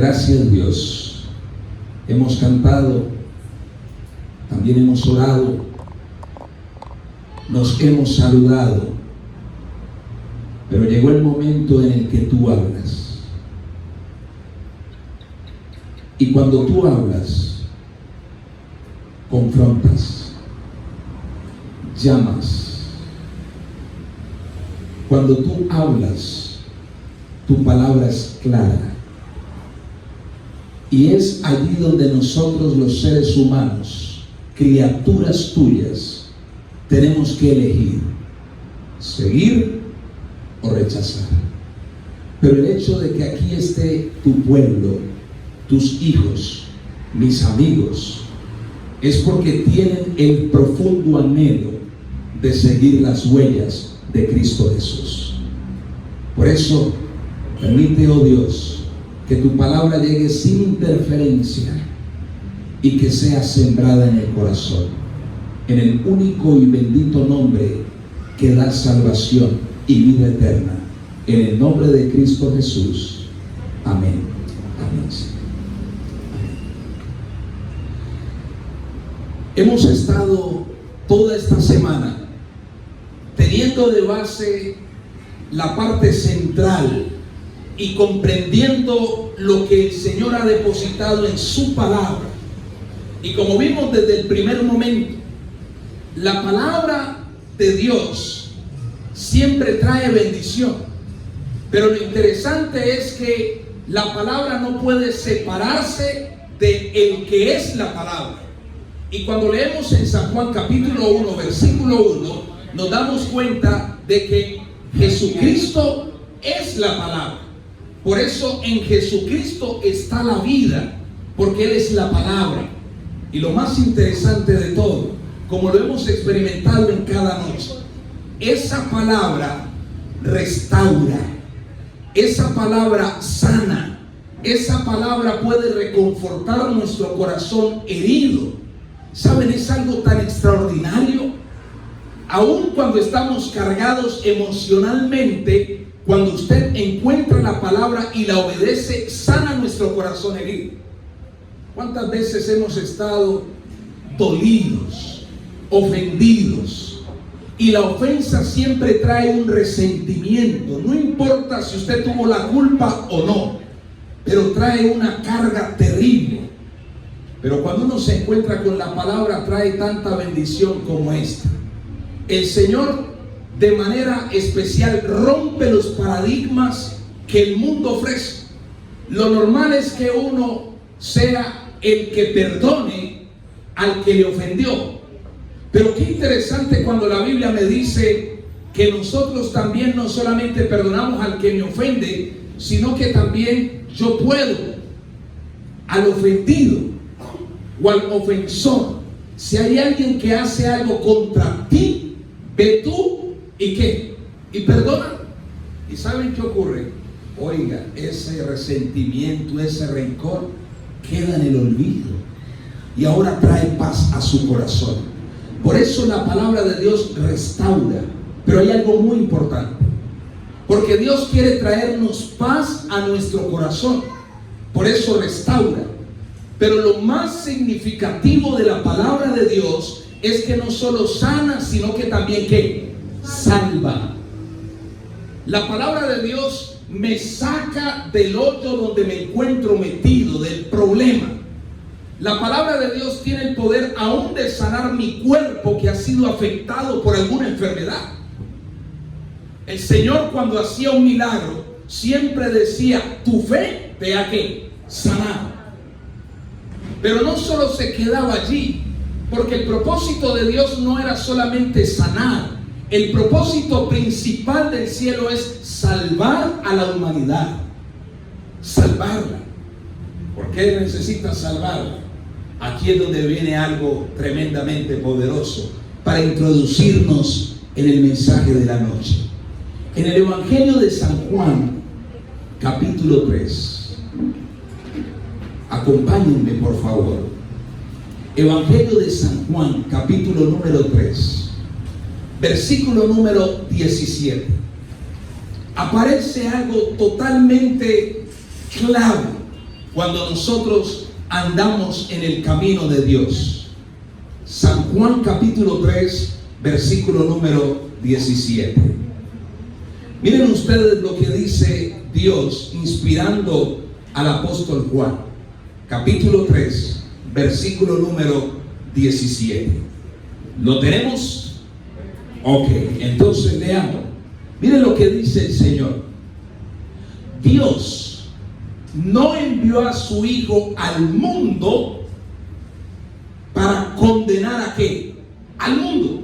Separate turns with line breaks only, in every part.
Gracias, Dios. Hemos cantado, también hemos orado, nos hemos saludado, pero llegó el momento en el que tú hablas. Y cuando tú hablas, confrontas, llamas. Cuando tú hablas, tu palabra es clara. Y es allí donde nosotros, los seres humanos, criaturas tuyas, tenemos que elegir seguir o rechazar. Pero el hecho de que aquí esté tu pueblo, tus hijos, mis amigos, es porque tienen el profundo anhelo de seguir las huellas de Cristo Jesús. Por eso, permite, oh Dios, que tu palabra llegue sin interferencia y que sea sembrada en el corazón, en el único y bendito nombre que da salvación y vida eterna, en el nombre de Cristo Jesús. Amén. Amén. Hemos estado toda esta semana teniendo de base la parte central y comprendiendo lo que el Señor ha depositado en su palabra. Y como vimos desde el primer momento, la palabra de Dios siempre trae bendición, pero lo interesante es que la palabra no puede separarse de el que es la palabra. Y cuando leemos en San Juan capítulo 1 versículo 1, nos damos cuenta de que Jesucristo es la palabra. Por eso en Jesucristo está la vida, porque Él es la palabra. Y lo más interesante de todo, como lo hemos experimentado en cada noche, esa palabra restaura, esa palabra sana, esa palabra puede reconfortar nuestro corazón herido. ¿Saben? Es algo tan extraordinario. Aun cuando estamos cargados emocionalmente, cuando usted encuentra la palabra y la obedece, sana nuestro corazón herido. ¿Cuántas veces hemos estado dolidos, ofendidos? Y la ofensa siempre trae un resentimiento. No importa si usted tuvo la culpa o no, pero trae una carga terrible. Pero cuando uno se encuentra con la palabra, trae tanta bendición como esta. El Señor, de manera especial, rompe los paradigmas que el mundo ofrece. Lo normal es que uno sea el que perdone al que le ofendió. Pero qué interesante cuando la Biblia me dice que nosotros también no solamente perdonamos al que me ofende, sino que también yo puedo al ofendido o al ofensor. Si hay alguien que hace algo contra ti, ve tú y ¿qué? Y perdona. ¿Y saben qué ocurre? Oiga, ese resentimiento, ese rencor queda en el olvido y ahora trae paz a su corazón. Por eso la palabra de Dios restaura. Pero hay algo muy importante, porque Dios quiere traernos paz a nuestro corazón. Por eso restaura. Pero lo más significativo de la palabra de Dios es que no solo sana, sino que también ¿qué? Salva. La palabra de Dios me saca del hoyo donde me encuentro metido, del problema. La palabra de Dios tiene el poder aún de sanar mi cuerpo que ha sido afectado por alguna enfermedad. El Señor, cuando hacía un milagro, siempre decía: tu fe te ha ¿qué? Sanado. Pero no solo se quedaba allí, porque el propósito de Dios no era solamente sanar. El propósito principal del cielo es salvar a la humanidad. Salvarla. ¿Por qué necesita salvarla? Aquí es donde viene algo tremendamente poderoso para introducirnos en el mensaje de la noche. En el Evangelio de San Juan, capítulo 3. Acompáñenme, por favor. Evangelio de San Juan, capítulo número 3, versículo número 17. Aparece algo totalmente clave cuando nosotros andamos en el camino de Dios. San Juan capítulo 3, versículo número 17. Miren ustedes lo que dice Dios inspirando al apóstol Juan. Capítulo 3, versículo número 17. ¿Lo tenemos? Ok, entonces leamos. Miren lo que dice el Señor. Dios no envió a su Hijo al mundo para condenar ¿a qué? Al mundo.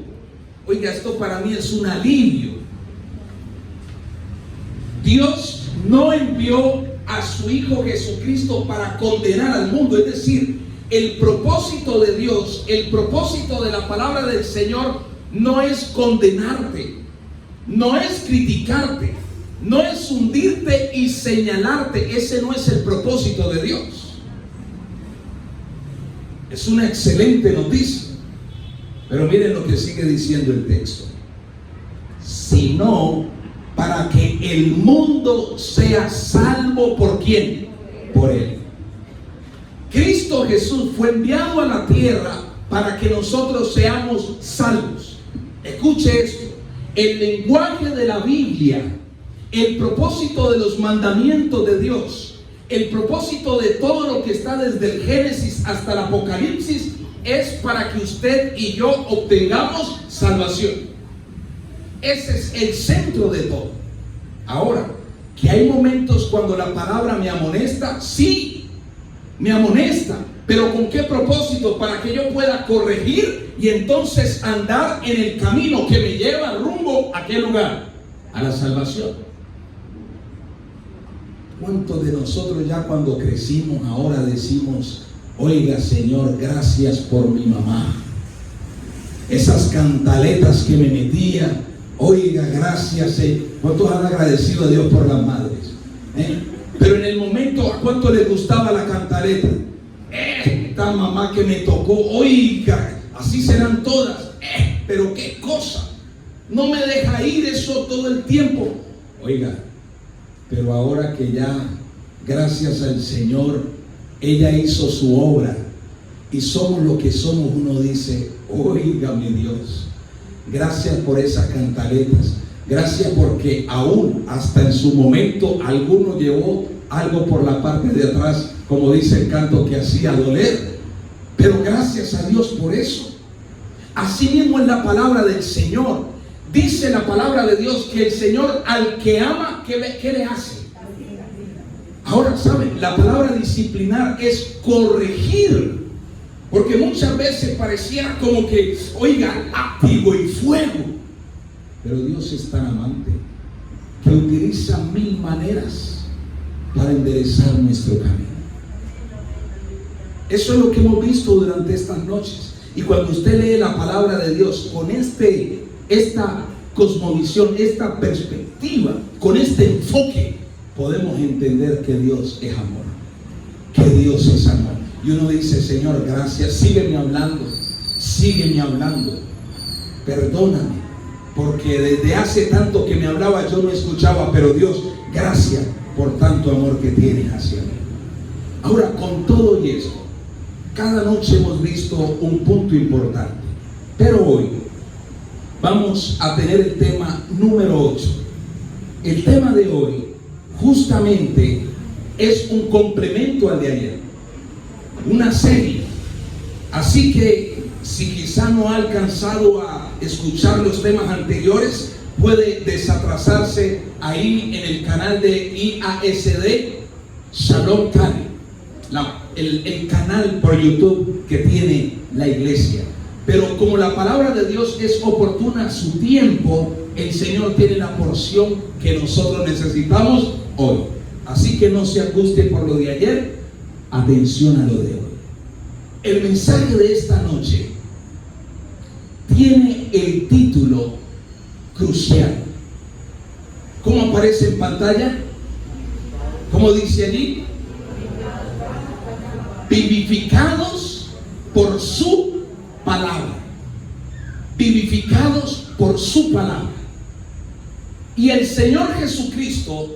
Oiga, esto para mí es un alivio. Dios no envió a su Hijo Jesucristo para condenar al mundo. Es decir, el propósito de Dios, el propósito de la palabra del Señor no es condenarte, no es criticarte, no es hundirte y señalarte. Ese no es el propósito de Dios. Es una excelente noticia. Pero miren lo que sigue diciendo el texto. Sino para que el mundo sea salvo ¿por quién? Por Él. Cristo Jesús fue enviado a la tierra para que nosotros seamos salvos. Escuche esto. El lenguaje de la Biblia, el propósito de los mandamientos de Dios, el propósito de todo lo que está desde el Génesis hasta el Apocalipsis es para que usted y yo obtengamos salvación. Ese es el centro de todo. Ahora, que hay momentos cuando la palabra me amonesta, sí, me amonesta, pero ¿con qué propósito? Para que yo pueda corregir y entonces andar en el camino que me lleva rumbo ¿a qué lugar? A la salvación. ¿Cuántos de nosotros ya cuando crecimos ahora decimos: oiga, Señor, gracias por mi mamá, esas cantaletas que me metía? Oiga, gracias. ¿Cuántos han agradecido a Dios por las madres? Pero en el momento, ¿a cuánto les gustaba la cantaleta? Esta mamá que me tocó, oiga, así serán todas. Pero qué cosa, no me deja ir eso todo el tiempo. Oiga, pero ahora que ya, gracias al Señor, ella hizo su obra y somos lo que somos, uno dice: oiga, mi Dios, gracias por esas cantaletas, gracias porque aún hasta en su momento alguno llevó algo por la parte de atrás, como dice el canto, que hacía doler, pero gracias a Dios por eso. Así mismo es la palabra del Señor. Dice la palabra de Dios que el Señor al que ama, ¿qué le hace? Ahora, ¿saben? La palabra disciplinar es corregir. Porque muchas veces pareciera como que, oiga, látigo y fuego. Pero Dios es tan amante que utiliza 1000 maneras para enderezar nuestro camino. Eso es lo que hemos visto durante estas noches. Y cuando usted lee la palabra de Dios con esta cosmovisión, esta perspectiva, con este enfoque, podemos entender que Dios es amor, que Dios es amor. Y uno dice: Señor, gracias, sígueme hablando, perdóname, porque desde hace tanto que me hablaba yo no escuchaba, pero Dios, gracias por tanto amor que tienes hacia mí. Ahora, con todo y esto, cada noche hemos visto un punto importante, pero hoy vamos a tener el tema número 8. El tema de hoy justamente es un complemento al de ayer, una serie. Así que si quizá no ha alcanzado a escuchar los temas anteriores, puede desatrasarse ahí en el canal de IASD Shalom Cali, el canal por YouTube que tiene la iglesia. Pero como la palabra de Dios es oportuna a su tiempo, el Señor tiene la porción que nosotros necesitamos hoy. Así que no se angustie por lo de ayer, atención a lo de hoy. El mensaje de esta noche tiene el título crucial. ¿Cómo aparece en pantalla? ¿Cómo dice allí? Vivificados por su palabra. Vivificados por su palabra. Y el Señor Jesucristo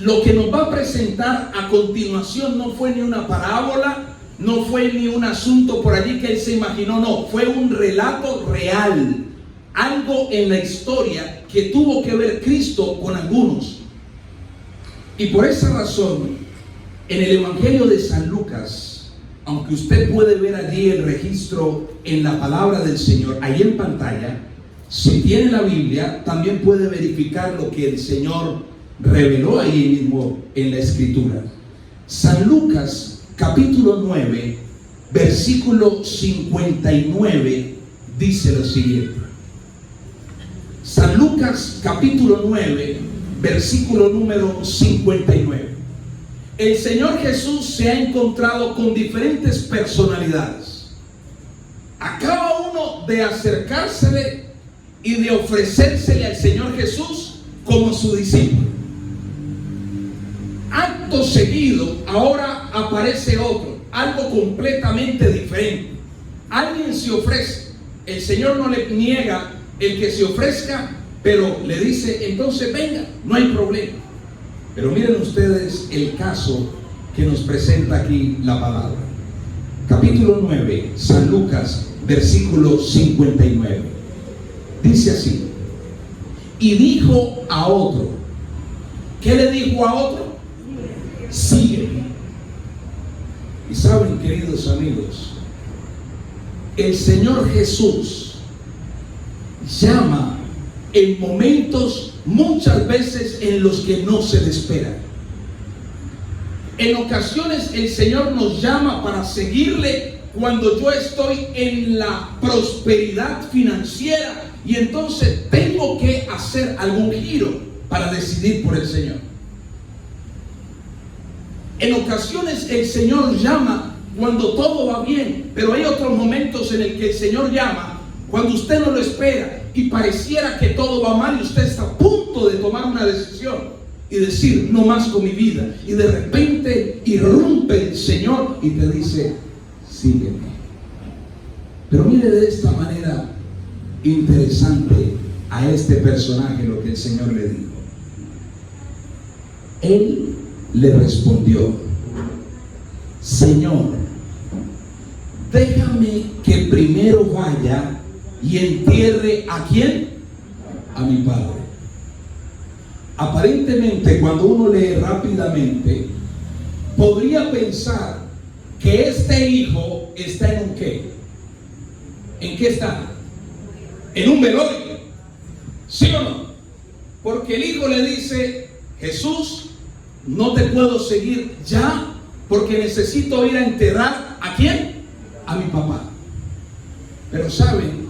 lo que nos va a presentar a continuación no fue ni una parábola, no fue ni un asunto por allí que él se imaginó, no, fue un relato real, algo en la historia que tuvo que ver Cristo con algunos. Y por esa razón, en el Evangelio de San Lucas, aunque usted puede ver allí el registro en la palabra del Señor, ahí en pantalla, si tiene la Biblia, también puede verificar lo que el Señor reveló ahí mismo en la Escritura. San Lucas, capítulo 9, versículo 59, dice lo siguiente. San Lucas, capítulo 9, versículo número 59. El Señor Jesús se ha encontrado con diferentes personalidades. A cada uno de acercársele y de ofrecérsele al Señor Jesús como su discípulo. Acto seguido, ahora aparece otro, algo completamente diferente. Alguien se ofrece, el Señor no le niega el que se ofrezca, pero le dice, entonces venga, no hay problema. Pero miren ustedes el caso que nos presenta aquí la palabra. Capítulo 9, San Lucas, versículo 59. Dice así: y dijo a otro. ¿Qué le dijo a otro? Sígueme. Y saben, queridos amigos, el Señor Jesús llama en momentos muchas veces en los que no se le espera. En ocasiones el Señor nos llama para seguirle cuando yo estoy en la prosperidad financiera y entonces tengo que hacer algún giro para decidir por el Señor. En ocasiones el Señor llama cuando todo va bien, pero hay otros momentos en el que el Señor llama cuando usted no lo espera y pareciera que todo va mal y usted está a punto de tomar una decisión y decir, no más con mi vida. Y de repente irrumpe el Señor y te dice, sígueme. Pero mire de esta manera interesante a este personaje lo que el Señor le dijo. Él le respondió, Señor, déjame que primero vaya y entierre ¿a quién? A mi padre. Aparentemente, cuando uno lee rápidamente, podría pensar que este hijo está en un ¿qué? ¿En qué está? En un velorio. ¿Sí o no? Porque el hijo le dice, Jesús, no te puedo seguir ya porque necesito ir a enterrar ¿a quién? A mi papá. Pero saben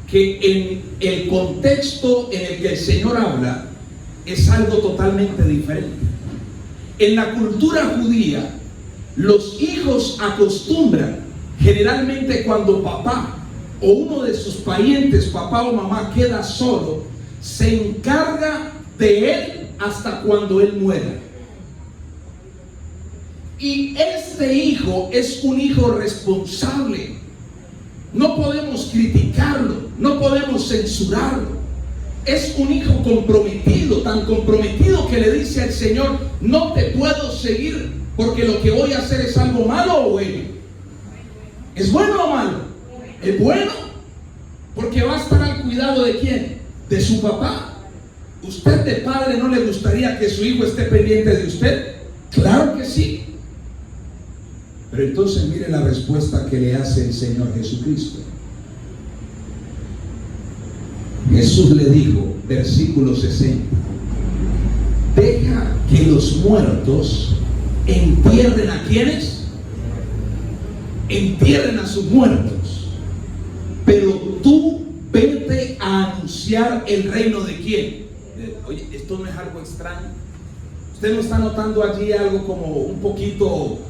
que en el contexto en el que el Señor habla es algo totalmente diferente. En la cultura judía, los hijos acostumbran, generalmente cuando papá o uno de sus parientes, papá o mamá, queda solo, se encarga de él hasta cuando él muera. Y este hijo es un hijo responsable. No podemos criticarlo, no podemos censurarlo. Es un hijo comprometido, tan comprometido que le dice al Señor, no te puedo seguir porque lo que voy a hacer es algo malo o bueno. ¿Es bueno o malo? Es bueno, porque va a estar al cuidado de ¿quién? De su papá. ¿Usted de padre no le gustaría que su hijo esté pendiente de usted? Claro que sí. Pero entonces mire la respuesta que le hace el Señor Jesucristo. Jesús le dijo, versículo 60, deja que los muertos entierren ¿a quiénes? Entierren a sus muertos. Pero tú vete a anunciar el reino de quién. Oye, esto no es algo extraño. Usted no está notando allí algo como un poquito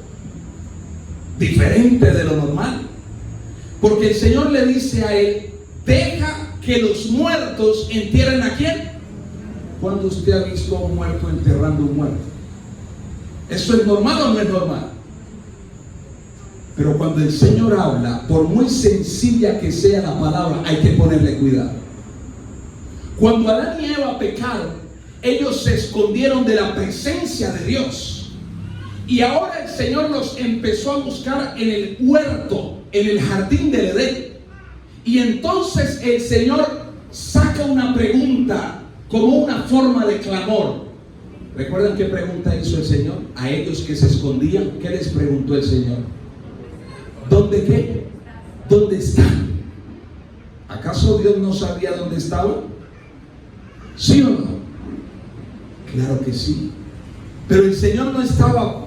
diferente de lo normal. Porque el Señor le dice a él, deja que los muertos entierren ¿a quién? ¿Cuándo usted ha visto a un muerto enterrando a un muerto? ¿Eso es normal o no es normal? Pero cuando el Señor habla, por muy sencilla que sea la palabra, hay que ponerle cuidado. Cuando Adán y Eva pecaron, ellos se escondieron de la presencia de Dios. Y ahora el Señor los empezó a buscar en el huerto, en el jardín del Edén. Y entonces el Señor saca una pregunta como una forma de clamor. ¿Recuerdan qué pregunta hizo el Señor? A ellos que se escondían, ¿qué les preguntó el Señor? ¿Dónde qué? ¿Dónde están? ¿Acaso Dios no sabía dónde estaban? ¿Sí o no? Claro que sí. Pero el Señor no estaba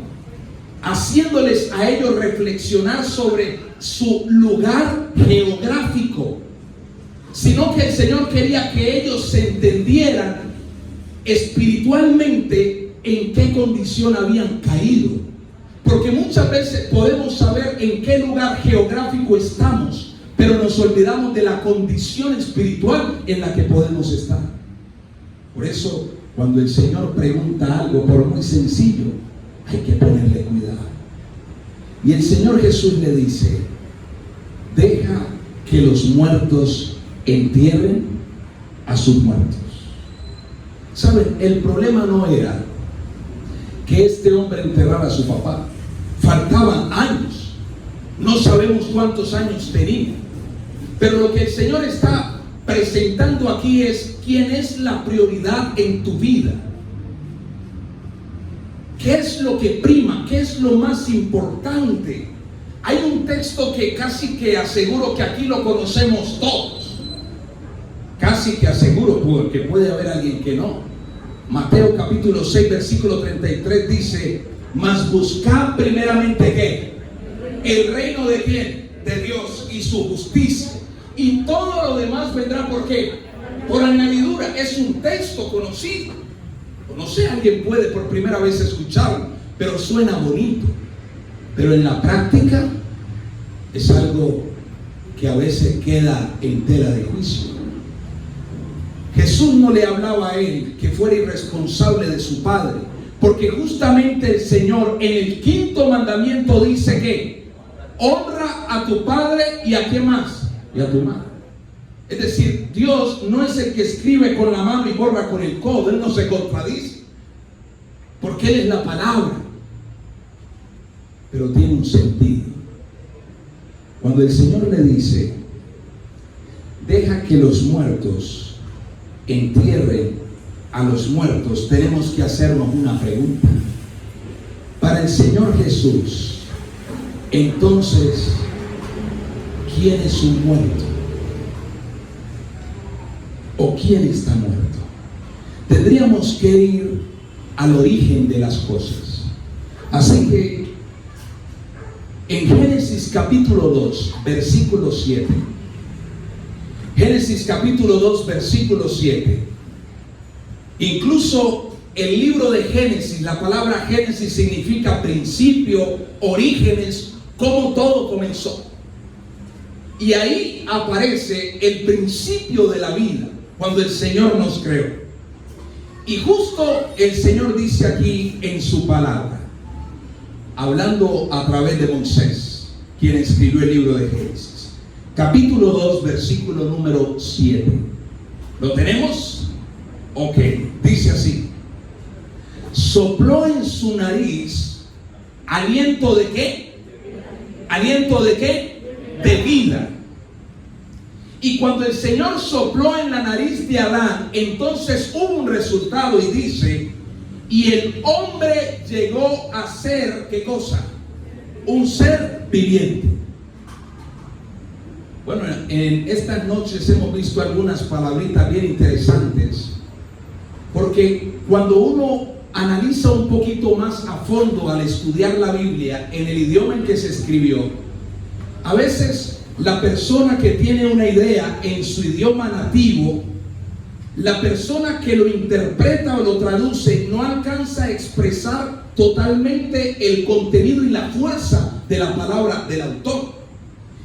haciéndoles a ellos reflexionar sobre su lugar geográfico, sino que el Señor quería que ellos se entendieran espiritualmente en qué condición habían caído. Porque muchas veces podemos saber en qué lugar geográfico estamos, pero nos olvidamos de la condición espiritual en la que podemos estar. Por eso, cuando el Señor pregunta algo, por muy sencillo, hay que ponerle cuidado. Y el Señor Jesús le dice: deja que los muertos entierren a sus muertos. ¿Saben? El problema no era que este hombre enterrara a su papá. Faltaban años. No sabemos cuántos años tenía. Pero lo que el Señor está presentando aquí es quién es la prioridad en tu vida. ¿Qué es lo que prima? ¿Qué es lo más importante? Hay un texto que casi que aseguro que aquí lo conocemos todos. Casi que aseguro, porque puede haber alguien que no. Mateo capítulo 6, versículo 33 dice: mas buscad primeramente ¿qué? El reino de ¿quién? De Dios y su justicia. Y todo lo demás vendrá ¿por qué? Por añadidura. Es un texto conocido. No sé, alguien puede por primera vez escucharlo, pero suena bonito. Pero en la práctica es algo que a veces queda en tela de juicio. Jesús no le hablaba a él que fuera irresponsable de su padre, porque justamente el Señor en el 5º mandamiento dice que honra a tu padre y a ¿qué más? Y a tu madre. Es decir, Dios no es el que escribe con la mano y borra con el codo. Él no se contradice, porque Él es la palabra. Pero tiene un sentido. Cuando el Señor le dice: deja que los muertos entierren a los muertos, tenemos que hacernos una pregunta. Para el Señor Jesús, entonces, ¿quién es un muerto? ¿O quién está muerto? Tendríamos que ir al origen de las cosas. Así que en Génesis capítulo 2, versículo 7. Génesis capítulo 2, versículo 7. Incluso el libro de Génesis, la palabra Génesis significa principio, orígenes, cómo todo comenzó. Y ahí aparece el principio de la vida, cuando el Señor nos creó. Y justo el Señor dice aquí en su palabra, hablando a través de Moisés, quien escribió el libro de Génesis, capítulo 2, versículo número 7. ¿Lo tenemos? Ok, dice así: sopló en su nariz aliento de ¿qué? ¿Aliento de qué? De vida. Y cuando el Señor sopló en la nariz de Adán, entonces hubo un resultado, y dice: y el hombre llegó a ser, ¿qué cosa? Un ser viviente. Bueno, en estas noches hemos visto algunas palabritas bien interesantes, porque cuando uno analiza un poquito más a fondo al estudiar la Biblia en el idioma en que se escribió, a veces la persona que tiene una idea en su idioma nativo, la persona que lo interpreta o lo traduce, no alcanza a expresar totalmente el contenido y la fuerza de la palabra del autor.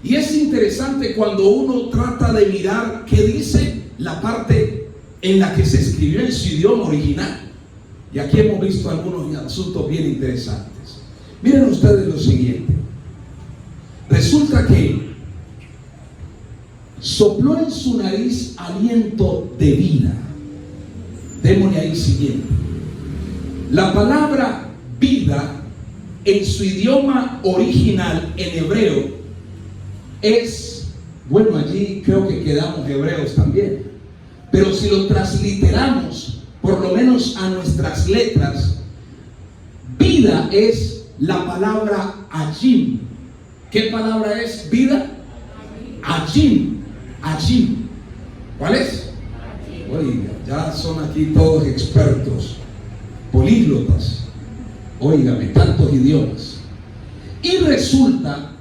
Y es interesante cuando uno trata de mirar qué dice la parte en la que se escribió en su idioma original. Y aquí hemos visto algunos asuntos bien interesantes. Miren ustedes lo siguiente. Resulta que sopló en su nariz aliento de vida. Démosle ahí siguiente. La palabra vida en su idioma original, en hebreo, es, bueno, allí creo que quedamos hebreos también, pero si lo transliteramos, por lo menos a nuestras letras, vida es la palabra ajim. ¿Qué palabra es vida? Ajim. Ajim. ¿Cuál es? Oiga, ya son aquí todos expertos, políglotas. Óigame, tantos idiomas. Y resulta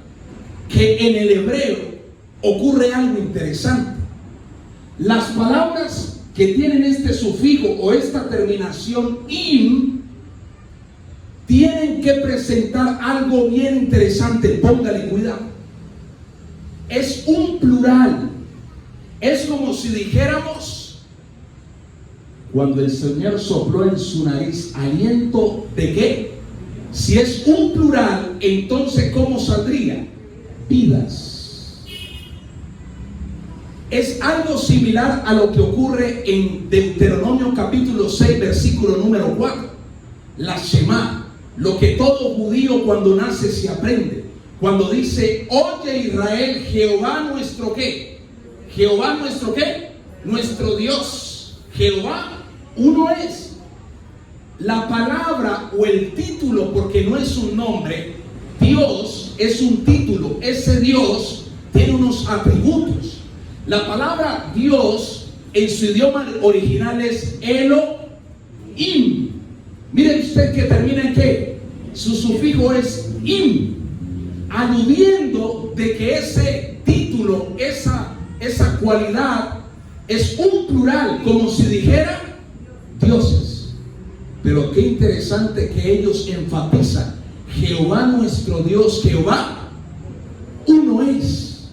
que en el hebreo ocurre algo interesante. Las palabras que tienen este sufijo o esta terminación im tienen que presentar algo bien interesante. Póngale cuidado. Es un plural. Es como si dijéramos, cuando el Señor sopló en su nariz aliento de ¿qué? Si es un plural, entonces ¿cómo saldría? Vidas. Es algo similar a lo que ocurre en Deuteronomio capítulo 6, versículo número 4. La Shema, lo que todo judío cuando nace se aprende. Cuando dice, oye Israel, Jehová nuestro ¿qué? Jehová nuestro ¿qué? Nuestro Dios. Jehová uno es. La palabra o el título, porque no es un nombre, Dios es un título. Ese Dios tiene unos atributos. La palabra Dios en su idioma original es Elohim. Miren usted que termina en ¿qué? Su sufijo es im, aludiendo de que ese título, esa cualidad es un plural, como si dijera dioses. Pero qué interesante que ellos enfatizan, Jehová nuestro Dios, Jehová uno es.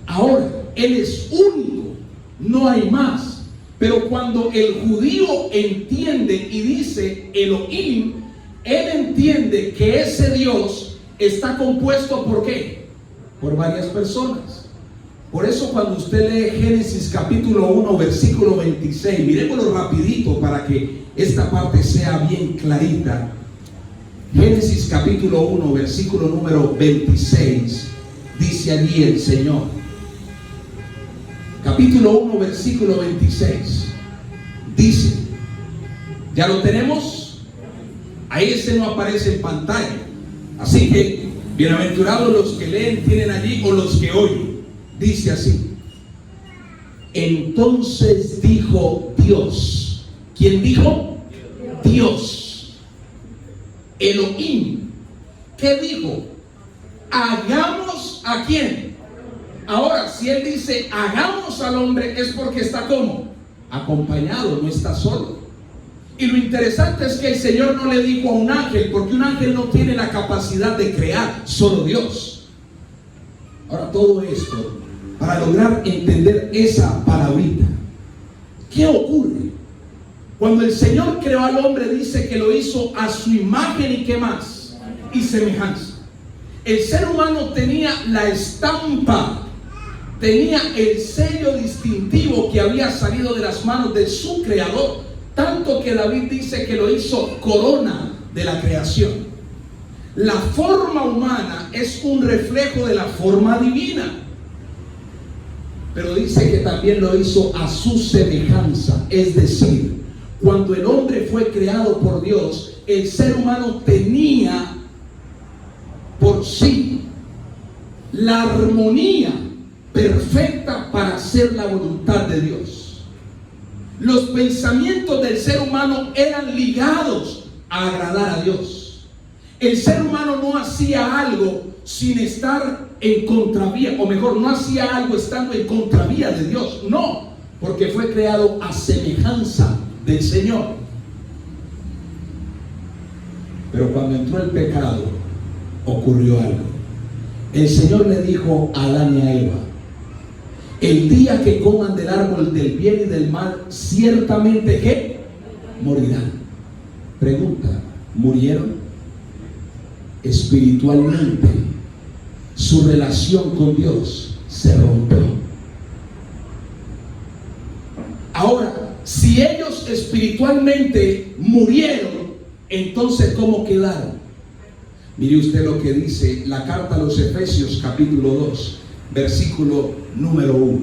Ahora, Él es único, no hay más. Pero cuando el judío entiende y dice Elohim, él entiende que ese Dios está compuesto ¿por qué? Por varias personas. Por eso cuando usted lee Génesis capítulo 1 versículo 26, miremoslo rapidito para que esta parte sea bien clarita. Génesis capítulo 1 versículo número 26, dice allí el Señor. Capítulo 1 versículo 26 dice, ¿ya lo tenemos? Ahí ese no aparece en pantalla, así que bienaventurados los que leen, tienen allí, o los que oyen. Dice así: entonces dijo Dios. ¿Quién dijo? Dios. Elohim. ¿Qué dijo? Hagamos ¿a quién? Ahora, si él dice hagamos al hombre, es porque está ¿cómo? Acompañado, no está solo. Y lo interesante es que el Señor no le dijo a un ángel, porque un ángel no tiene la capacidad de crear, solo Dios. Ahora, todo esto para lograr entender esa palabrita. ¿Qué ocurre? Cuando el Señor creó al hombre, dice que lo hizo a su imagen y ¿qué más? Y semejanza. El ser humano tenía la estampa, tenía el sello distintivo que había salido de las manos de su creador, tanto que David dice que lo hizo corona de la creación. La forma humana es un reflejo de la forma divina, pero dice que también lo hizo a su semejanza. Es decir, cuando el hombre fue creado por Dios, el ser humano tenía por sí la armonía perfecta para hacer la voluntad de Dios. Los pensamientos del ser humano eran ligados a agradar a Dios. El ser humano no hacía algo sin estar en contravía, o mejor, no hacía algo estando en contravía de Dios. No, porque fue creado a semejanza del Señor. Pero cuando entró el pecado, ocurrió algo. El Señor le dijo a Adán y a Eva: el día que coman del árbol del bien y del mal, ciertamente ¿qué? Morirán. Pregunta: ¿murieron? Espiritualmente, su relación con Dios se rompió. Ahora, Si ellos espiritualmente murieron, entonces ¿cómo quedaron? Mire usted lo que dice la carta a los Efesios capítulo 2, versículo número 1.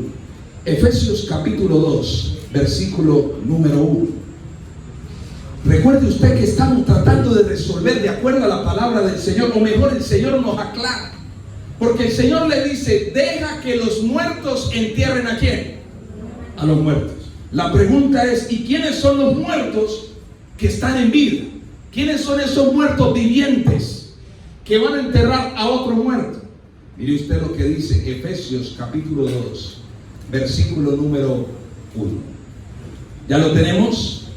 Efesios capítulo 2, versículo número 1. Recuerde usted que estamos tratando de resolver de acuerdo a la palabra del Señor, o mejor, el Señor nos aclara. Porque el Señor le dice, deja que los muertos entierren ¿a quién? A los muertos. La pregunta es, ¿y quiénes son los muertos que están en vida? ¿Quiénes son esos muertos vivientes que van a enterrar a otro muerto? Mire usted lo que dice Efesios capítulo 2, versículo número 1. ¿Ya lo tenemos?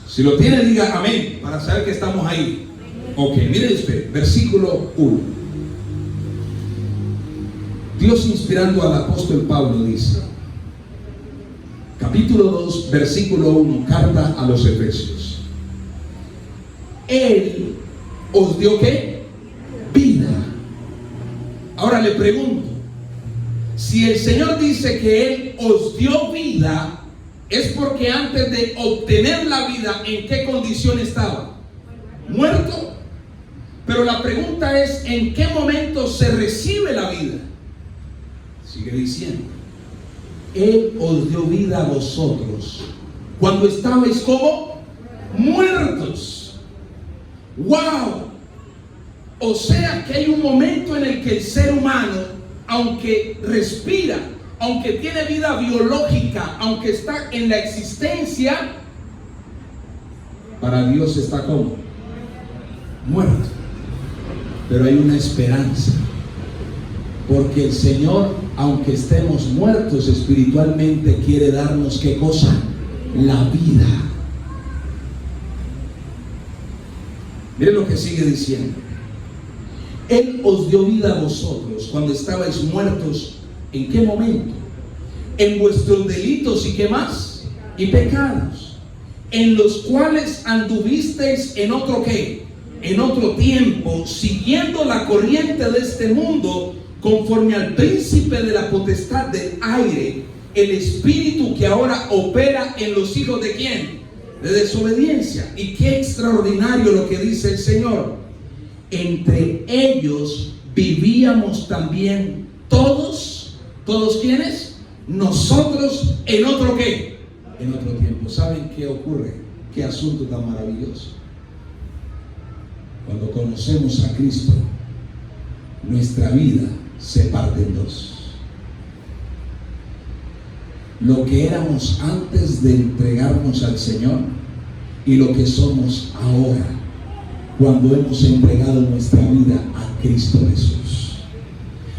Si lo tiene, diga amén, para saber que estamos ahí. Ok, mire usted, versículo 1. Dios inspirando al apóstol Pablo dice, capítulo 2, versículo 1, carta a los Efesios. Él os dio ¿qué? Vida. Ahora le pregunto, si el Señor dice que Él os dio vida, es porque antes de obtener la vida, ¿en qué condición estaba? Muerto. Pero la pregunta es, ¿en qué momento se recibe la vida? Sigue diciendo, Él os dio vida a vosotros cuando estabais como muertos. ¡Wow! O sea que hay un momento en el que el ser humano, aunque respira, aunque tiene vida biológica, aunque está en la existencia, para Dios está como muerto. Pero hay una esperanza, porque el Señor, aunque estemos muertos espiritualmente, quiere darnos ¿qué cosa? La vida. Miren lo que sigue diciendo. Él os dio vida a vosotros cuando estabais muertos. ¿En qué momento? En vuestros delitos y ¿qué más? Y pecados, en los cuales anduvisteis en otro ¿qué? En otro tiempo, siguiendo la corriente de este mundo, conforme al príncipe de la potestad del aire, el espíritu que ahora opera en los hijos ¿de quién? De desobediencia. Y qué extraordinario lo que dice el Señor. Entre ellos vivíamos también todos ¿quiénes? Nosotros en otro ¿qué? En otro tiempo. ¿Saben qué ocurre? Qué asunto tan maravilloso. Cuando conocemos a Cristo, nuestra vida se parte en dos. Lo que éramos antes de entregarnos al Señor y lo que somos ahora cuando hemos entregado nuestra vida a Cristo Jesús.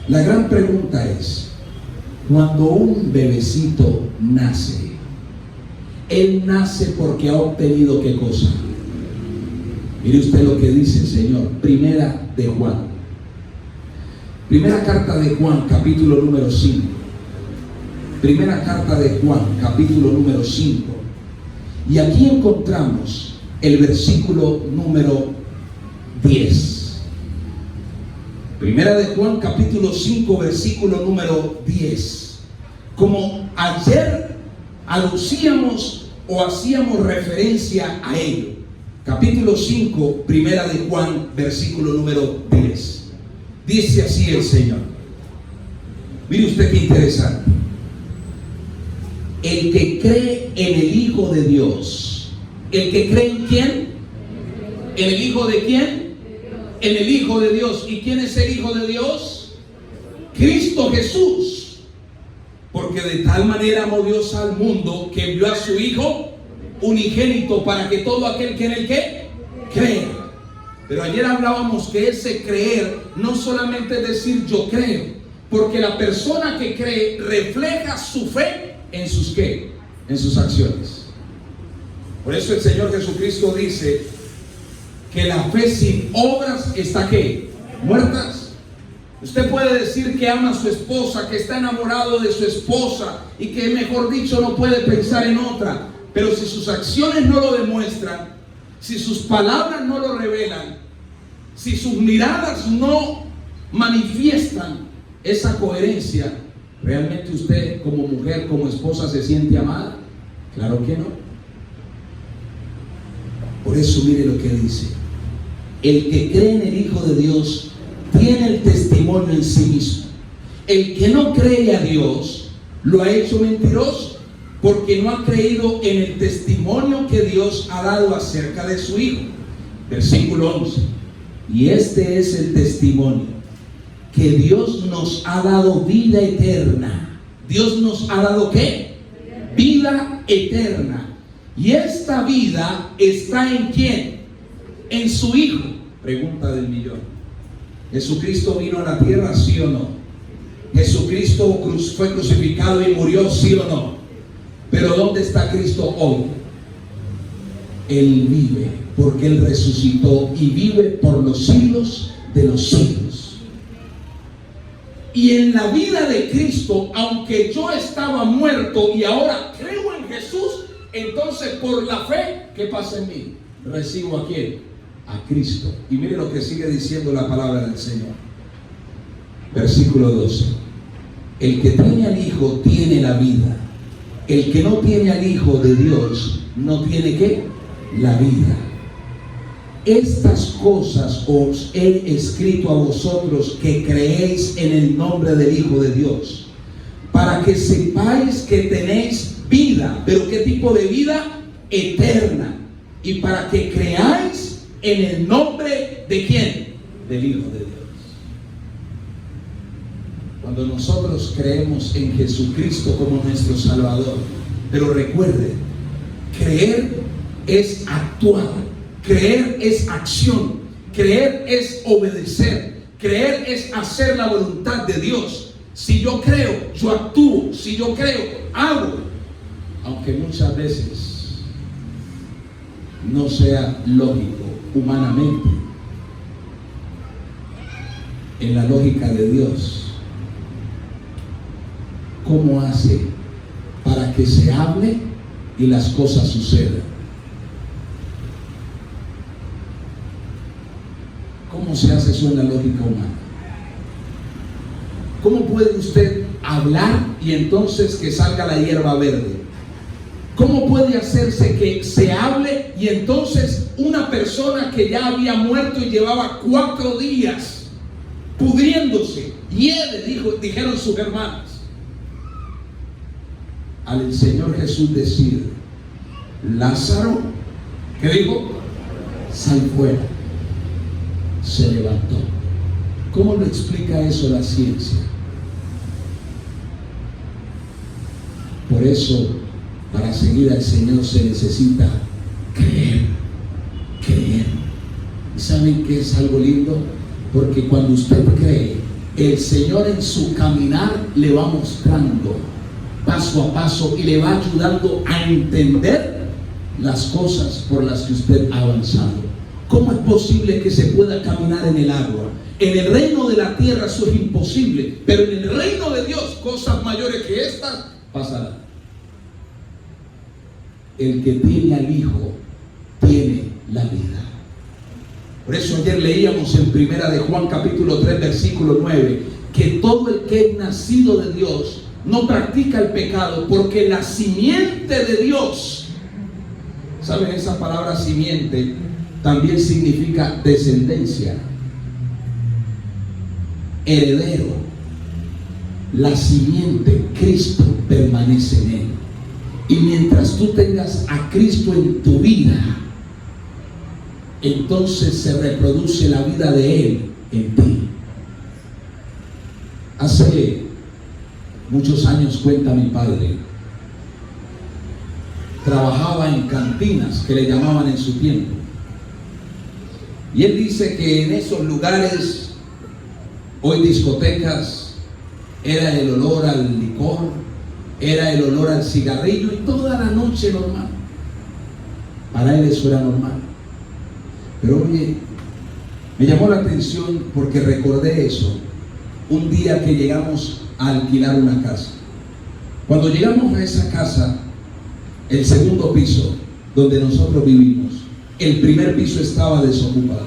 La gran pregunta es, cuando un bebecito nace, él nace porque ha obtenido ¿qué cosa? Mire usted lo que dice el Señor. Primera de Juan. Primera carta de Juan, capítulo número 5. Primera carta de Juan, capítulo número 5. Y aquí encontramos el versículo número 10. Primera de Juan, capítulo 5, versículo número 10. Como ayer aducíamos o hacíamos referencia a ello. Capítulo 5, primera de Juan, versículo número 10. Dice así el Señor. Mire usted qué interesante. El que cree en el Hijo de Dios. ¿El que cree en quién? ¿En el Hijo de quién? En el Hijo de Dios. ¿Y quién es el Hijo de Dios? Cristo Jesús. Porque de tal manera amó Dios al mundo que envió a su Hijo unigénito para que todo aquel que en el que cree. Pero ayer hablábamos que ese creer no solamente es decir yo creo, porque la persona que cree refleja su fe en sus ¿qué? En sus acciones. Por eso el Señor Jesucristo dice que la fe sin obras está ¿qué? Muertas. Usted puede decir que ama a su esposa, que está enamorado de su esposa y que, mejor dicho, no puede pensar en otra. Pero si sus acciones no lo demuestran, si sus palabras no lo revelan, si sus miradas no manifiestan esa coherencia, ¿realmente usted como mujer, como esposa se siente amada? Claro que no. Por eso mire lo que dice: el que cree en el Hijo de Dios tiene el testimonio en sí mismo. El que no cree a Dios lo ha hecho mentiroso, porque no ha creído en el testimonio que Dios ha dado acerca de su Hijo. Versículo 11. Y este es el testimonio, que Dios nos ha dado vida eterna. Dios nos ha dado ¿qué? Vida eterna. Y esta vida está ¿en quién? En su Hijo. Pregunta del millón: ¿Jesucristo vino a la tierra, sí o no? ¿Jesucristo fue crucificado y murió, sí o no? Pero ¿dónde está Cristo hoy? Él vive, porque Él resucitó y vive por los siglos de los siglos. Y en la vida de Cristo, aunque yo estaba muerto y ahora creo en Jesús, entonces por la fe, ¿qué pasa en mí? Recibo ¿a quién? A Cristo. Y mire lo que sigue diciendo la palabra del Señor. Versículo 12. El que tiene al Hijo tiene la vida. El que no tiene al Hijo de Dios no tiene ¿qué? La vida. Estas cosas os he escrito a vosotros que creéis en el nombre del Hijo de Dios, para que sepáis que tenéis vida. ¿Pero qué tipo de vida? Eterna. Y para que creáis en el nombre ¿de quién? Del Hijo de Dios. Cuando nosotros creemos en Jesucristo como nuestro Salvador, pero recuerde, creer es actuar, creer es acción, creer es obedecer, creer es hacer la voluntad de Dios. Si yo creo, yo actúo. Si yo creo, hago, aunque muchas veces no sea lógico humanamente. En la lógica de Dios, ¿cómo hace para que se hable y las cosas sucedan? ¿Cómo se hace eso en la lógica humana? ¿Cómo puede usted hablar y entonces que salga la hierba verde? ¿Cómo puede hacerse que se hable y entonces una persona que ya había muerto y llevaba 4 días pudriéndose, dijeron sus hermanas, al Señor Jesús decir: Lázaro, ¿qué dijo? Sal fuera. Se levantó. ¿Cómo lo explica eso la ciencia? Por eso, para seguir al Señor se necesita creer. ¿Y saben qué es algo lindo? Porque cuando usted cree, el Señor en su caminar le va mostrando paso a paso y le va ayudando a entender las cosas por las que usted ha avanzado. ¿Cómo es posible que se pueda caminar en el agua? En el reino de la tierra eso es imposible, pero en el reino de Dios cosas mayores que estas pasarán. El que tiene al Hijo tiene la vida. Por eso ayer leíamos en Primera de Juan capítulo 3 versículo 9 que todo el que es nacido de Dios no practica el pecado, porque la simiente de Dios, ¿saben? Esa palabra simiente también significa descendencia, heredero. La simiente, Cristo, permanece en él. Y mientras tú tengas a Cristo en tu vida, entonces se reproduce la vida de Él en ti. Hace muchos años, cuenta mi padre, trabajaba en cantinas que le llamaban en su tiempo. Y él dice que en esos lugares, hoy discotecas, era el olor al licor, era el olor al cigarrillo y toda la noche normal. Para él eso era normal. Pero oye, me llamó la atención porque recordé eso un día que llegamos a alquilar una casa. Cuando llegamos a esa casa, el segundo piso donde nosotros vivimos, el primer piso estaba desocupado.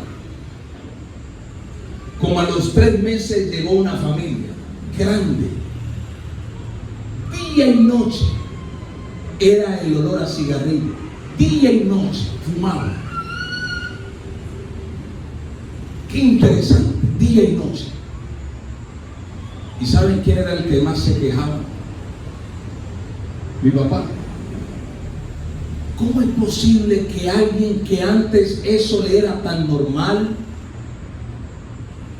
Como a los 3 meses llegó una familia grande, día y noche, era el olor a cigarrillo. Día y noche fumaba. Qué interesante, día y noche. ¿Y saben quién era el que más se quejaba? Mi papá. ¿Cómo es posible que alguien que antes eso le era tan normal,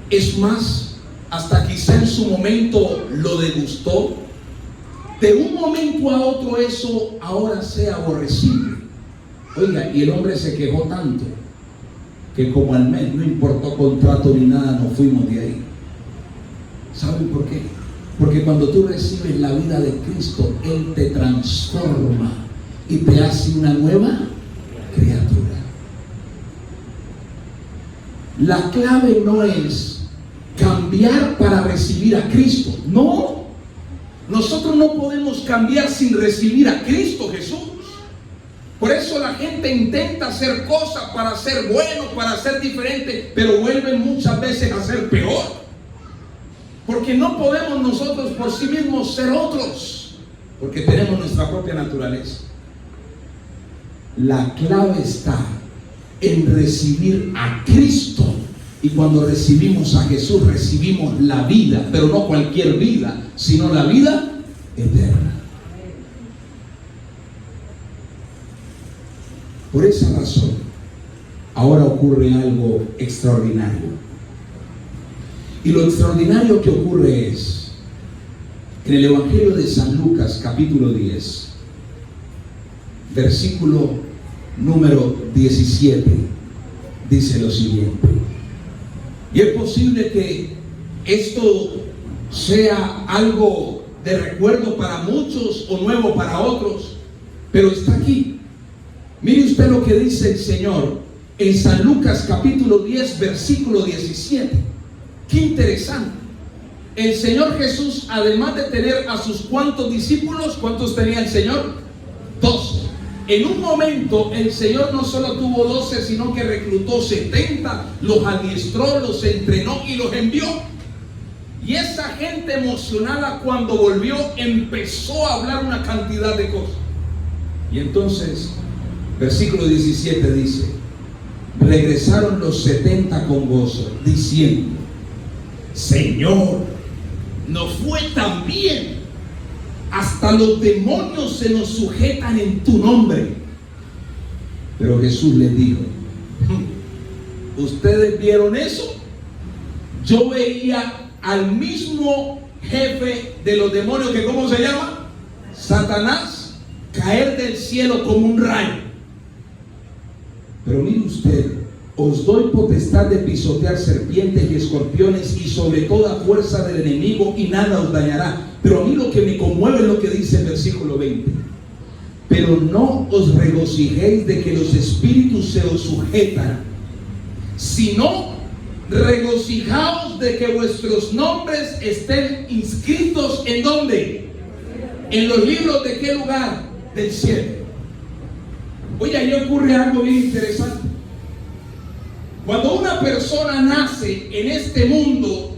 es más, hasta quizá en su momento lo degustó, de un momento a otro eso ahora sea aborrecible? Oiga, y el hombre se quejó tanto que como al mes no importó contrato ni nada, nos fuimos de ahí. ¿Saben por qué? Porque cuando tú recibes la vida de Cristo, Él te transforma y te hace una nueva criatura. La clave no es cambiar para recibir a Cristo. No, nosotros no podemos cambiar sin recibir a Cristo Jesús. Por eso la gente intenta hacer cosas para ser bueno, para ser diferente, pero vuelven muchas veces a ser peor. Porque no podemos nosotros por sí mismos ser otros, porque tenemos nuestra propia naturaleza. La clave está en recibir a Cristo. Y cuando recibimos a Jesús, recibimos la vida, pero no cualquier vida, sino la vida eterna. Por esa razón, ahora ocurre algo extraordinario. Y lo extraordinario que ocurre es, en el Evangelio de San Lucas, capítulo 10, versículo número 17, dice lo siguiente. Y es posible que esto sea algo de recuerdo para muchos o nuevo para otros, pero está aquí. Mire usted lo que dice el Señor en San Lucas capítulo 10, versículo 17. Qué interesante. El Señor Jesús, además de tener a sus ¿cuántos discípulos? ¿Cuántos tenía el Señor? 12. En un momento el Señor no solo tuvo 12, sino que reclutó 70, los adiestró, los entrenó y los envió. Y esa gente emocionada, cuando volvió, empezó a hablar una cantidad de cosas. Y entonces, versículo 17 dice: regresaron los 70 con gozo, diciendo: Señor, nos fue tan bien, hasta los demonios se nos sujetan en tu nombre. Pero Jesús les dijo: ¿ustedes vieron eso? Yo veía al mismo jefe de los demonios, que ¿cómo se llama? Satanás, caer del cielo como un rayo. Pero mire usted, os doy potestad de pisotear serpientes y escorpiones y sobre toda fuerza del enemigo, y nada os dañará. Pero a mí lo que me conmueve es lo que dice el versículo 20. Pero no os regocijéis de que los espíritus se os sujetan, sino regocijaos de que vuestros nombres estén inscritos ¿en dónde? En los libros ¿de qué lugar? Del cielo. Oye, ahí ocurre algo bien interesante. Cuando una persona nace en este mundo,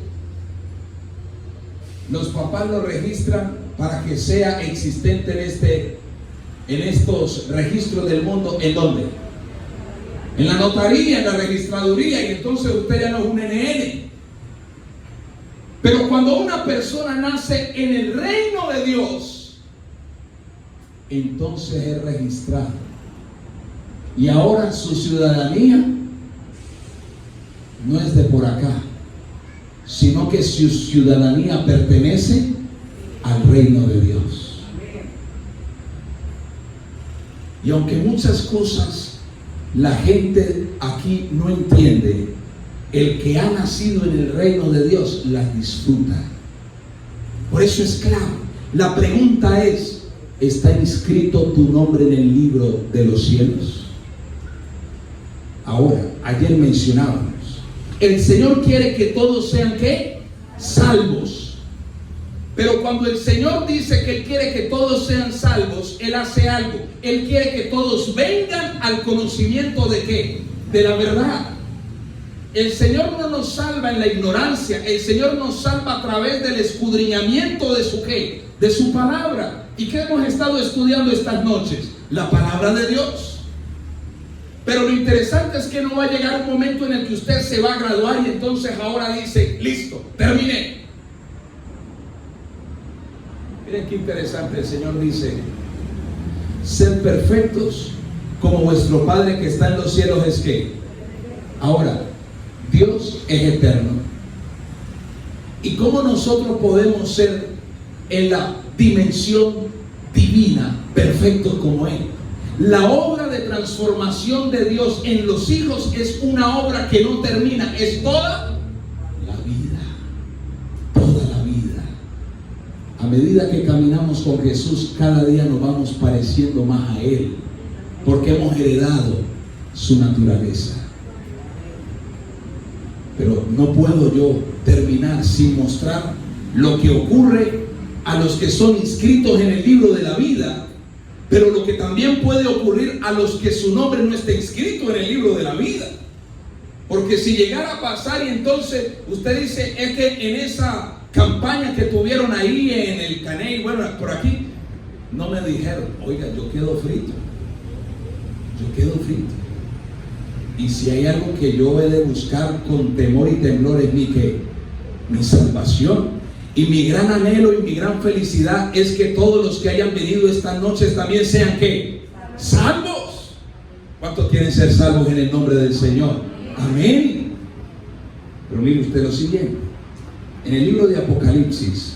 los papás lo registran para que sea existente en estos registros del mundo. ¿En dónde? En la notaría, en la registraduría, y entonces usted ya no es un NN. Pero cuando una persona nace en el reino de Dios, entonces es registrado. Y ahora su ciudadanía no es de por acá, sino que su ciudadanía pertenece al reino de Dios. Y aunque muchas cosas la gente aquí no entiende, el que ha nacido en el reino de Dios las disfruta. Por eso es claro. La pregunta es: ¿está inscrito tu nombre en el libro de los cielos? Ahora, ayer mencionábamos, el Señor quiere que todos sean ¿qué? Salvos. Pero cuando el Señor dice que Él quiere que todos sean salvos, Él hace algo. Él quiere que todos vengan al conocimiento de ¿qué? De la verdad. El Señor no nos salva en la ignorancia, el Señor nos salva a través del escudriñamiento de su ¿qué? De su palabra. ¿Y qué hemos estado estudiando estas noches? La palabra de Dios. Pero lo interesante es que no va a llegar un momento en el que usted se va a graduar y entonces ahora dice, listo, terminé. Miren qué interesante, el Señor dice, sed perfectos como vuestro Padre que está en los cielos es que. Ahora, Dios es eterno. ¿Y cómo nosotros podemos ser en la dimensión divina perfectos como Él? La obra de transformación de Dios en los hijos es una obra que no termina, es toda la vida, toda la vida. A medida que caminamos con Jesús, cada día nos vamos pareciendo más a Él, porque hemos heredado su naturaleza. Pero no puedo yo terminar sin mostrar lo que ocurre a los que son inscritos en el libro de la vida, pero lo que también puede ocurrir a los que su nombre no esté inscrito en el libro de la vida. Porque si llegara a pasar y entonces usted dice, es que en esa campaña que tuvieron ahí en el Caney, bueno, por aquí, no me dijeron, oiga, yo quedo frito. Yo quedo frito. Y si hay algo que yo he de buscar con temor y temblor es mi salvación. Y mi gran anhelo y mi gran felicidad es que todos los que hayan venido estas noches también sean ¿qué? Salvos. ¿Cuántos quieren ser salvos en el nombre del Señor? Amén. Pero mire usted lo siguiente. En el libro de Apocalipsis,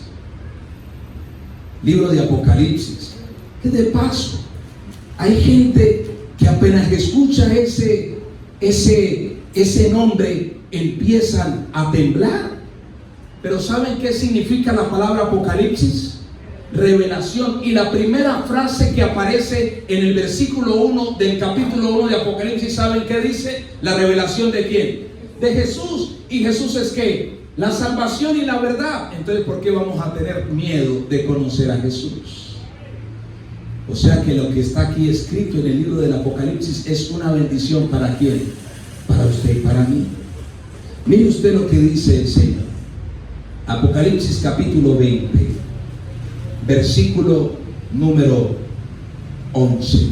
que de paso hay gente que apenas escucha ese nombre empiezan a temblar. Pero ¿saben qué significa la palabra Apocalipsis? Revelación. Y la primera frase que aparece en el versículo 1 del capítulo 1 de Apocalipsis, ¿saben qué dice? La revelación ¿de quién? De Jesús. ¿Y Jesús es qué? La salvación y la verdad. Entonces, ¿por qué vamos a tener miedo de conocer a Jesús? O sea que lo que está aquí escrito en el libro del Apocalipsis es una bendición. ¿Para quién? Para usted y para mí. Mire usted lo que dice el Señor. Apocalipsis capítulo 20, versículo número 11.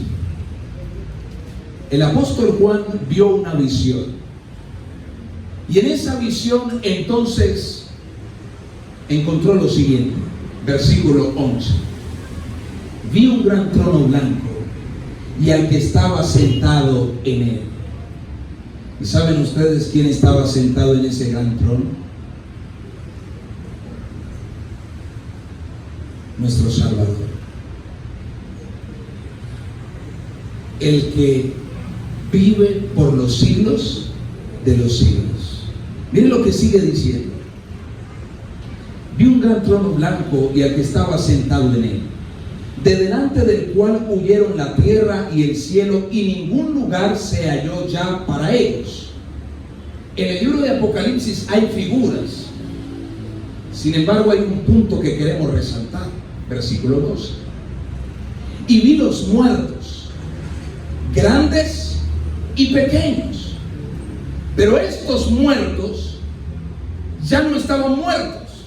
El apóstol Juan vio una visión. Y en esa visión entonces encontró lo siguiente. Versículo 11. Vi un gran trono blanco y al que estaba sentado en él. ¿Y saben ustedes quién estaba sentado en ese gran trono? Nuestro Salvador, el que vive por los siglos de los siglos. Miren lo que sigue diciendo. Vi un gran trono blanco y al que estaba sentado en él, de delante del cual huyeron la tierra y el cielo, y ningún lugar se halló ya para ellos. En el libro de Apocalipsis hay figuras. Sin embargo, hay un punto que queremos resaltar. Versículo 12. Y vi los muertos, grandes y pequeños. Pero estos muertos ya no estaban muertos.